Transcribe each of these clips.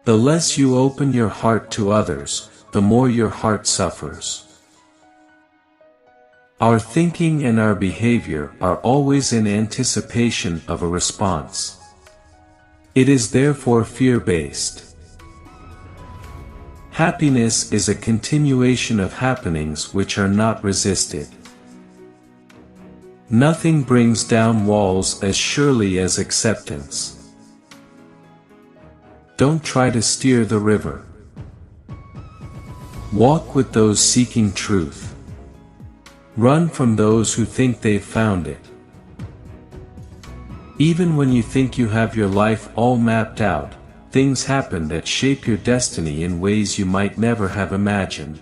The less you open your heart to others, the more your heart suffers. Our thinking and our behavior are always in anticipation of a response. It is therefore fear-based. Happiness is a continuation of happenings which are not resisted. Nothing brings down walls as surely as acceptance. Don't try to steer the river. Walk with those seeking truth. Run from those who think they've found it. Even when you think you have your life all mapped out, things happen that shape your destiny in ways you might never have imagined.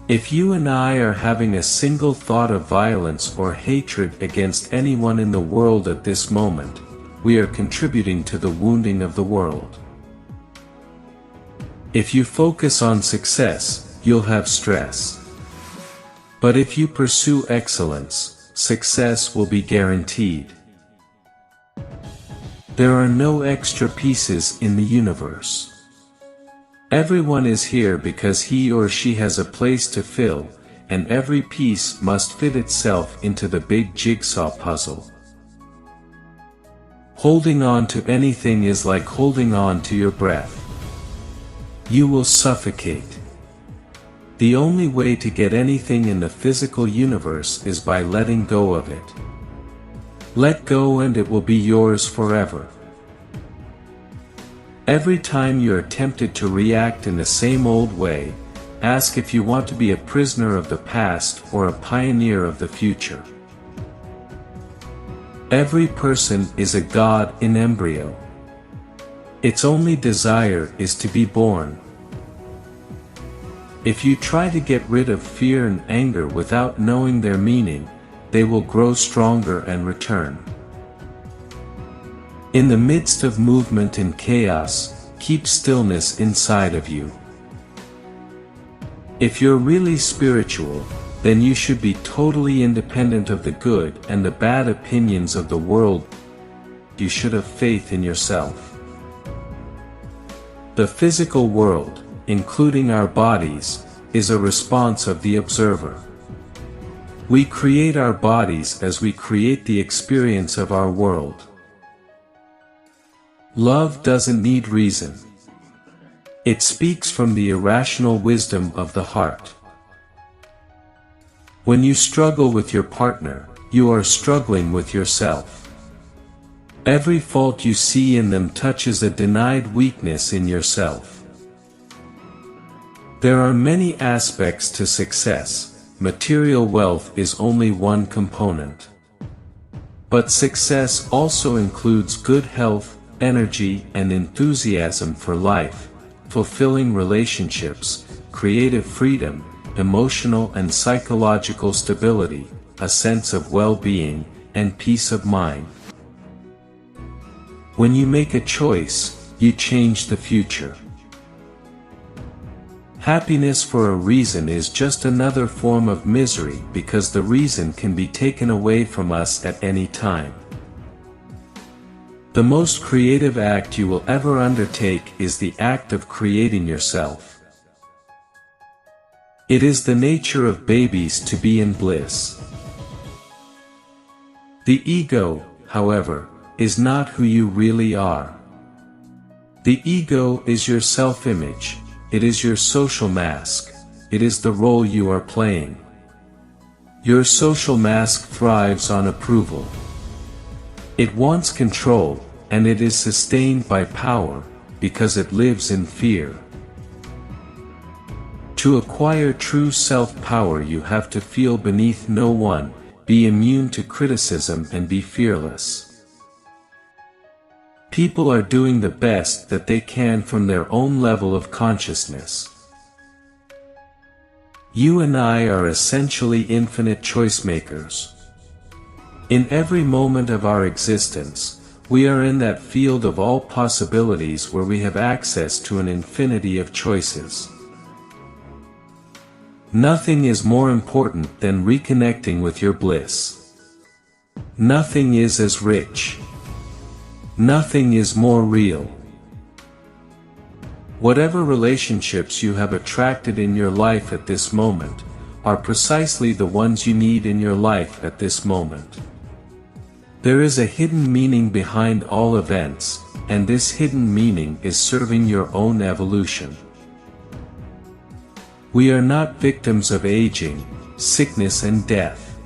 If you and I are having a single thought of violence or hatred against anyone in the world at this moment, we are contributing to the wounding of the world. If you focus on success, you'll have stress. But if you pursue excellence, success will be guaranteed. There are no extra pieces in the universe. Everyone is here because he or she has a place to fill, and every piece must fit itself into the big jigsaw puzzle. Holding on to anything is like holding on to your breath. You will suffocate. The only way to get anything in the physical universe is by letting go of it. Let go and it will be yours forever. Every time you are tempted to react in the same old way, ask if you want to be a prisoner of the past or a pioneer of the future. Every person is a god in embryo. Its only desire is to be born. If you try to get rid of fear and anger without knowing their meaning, they will grow stronger and return. In the midst of movement and chaos, keep stillness inside of you. If you're really spiritual, then you should be totally independent of the good and the bad opinions of the world. You should have faith in yourself. The physical world, including our bodies, is a response of the observer. We create our bodies as we create the experience of our world. Love doesn't need reason. It speaks from the irrational wisdom of the heart. When you struggle with your partner, you are struggling with yourself. Every fault you see in them touches a denied weakness in yourself. There are many aspects to success. Material wealth is only one component. But success also includes good health, energy, and enthusiasm for life, fulfilling relationships, creative freedom, emotional and psychological stability, a sense of well-being, and peace of mind. When you make a choice, you change the future. Happiness for a reason is just another form of misery because the reason can be taken away from us at any time. The most creative act you will ever undertake is the act of creating yourself. It is the nature of babies to be in bliss. The ego, however, is not who you really are. The ego is your self-image. It is your social mask. It is the role you are playing. Your social mask thrives on approval. It wants control, and it is sustained by power, because it lives in fear. To acquire true self-power you have to feel beneath no one, be immune to criticism and be fearless. People are doing the best that they can from their own level of consciousness. You and I are essentially infinite choice makers. In every moment of our existence, we are in that field of all possibilities where we have access to an infinity of choices. Nothing is more important than reconnecting with your bliss. Nothing is as rich. Nothing is more real. Whatever relationships you have attracted in your life at this moment, are precisely the ones you need in your life at this moment. There is a hidden meaning behind all events, and this hidden meaning is serving your own evolution. We are not victims of aging, sickness and death.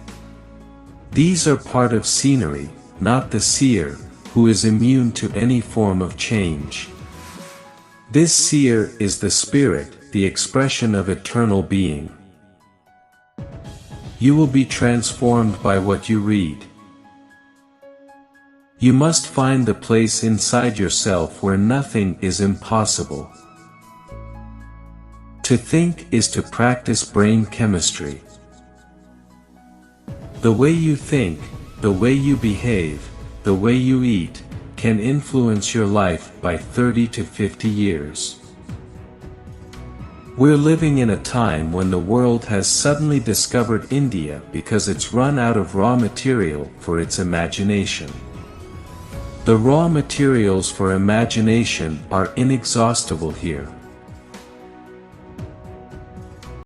These are part of scenery, not the seer, who is immune to any form of change. This seer is the spirit, the expression of eternal being. You will be transformed by what you read. You must find the place inside yourself where nothing is impossible. To think is to practice brain chemistry. The way you think, the way you behave, the way you eat, can influence your life by 30 to 50 years. We're living in a time when the world has suddenly discovered India because it's run out of raw material for its imagination. The raw materials for imagination are inexhaustible here.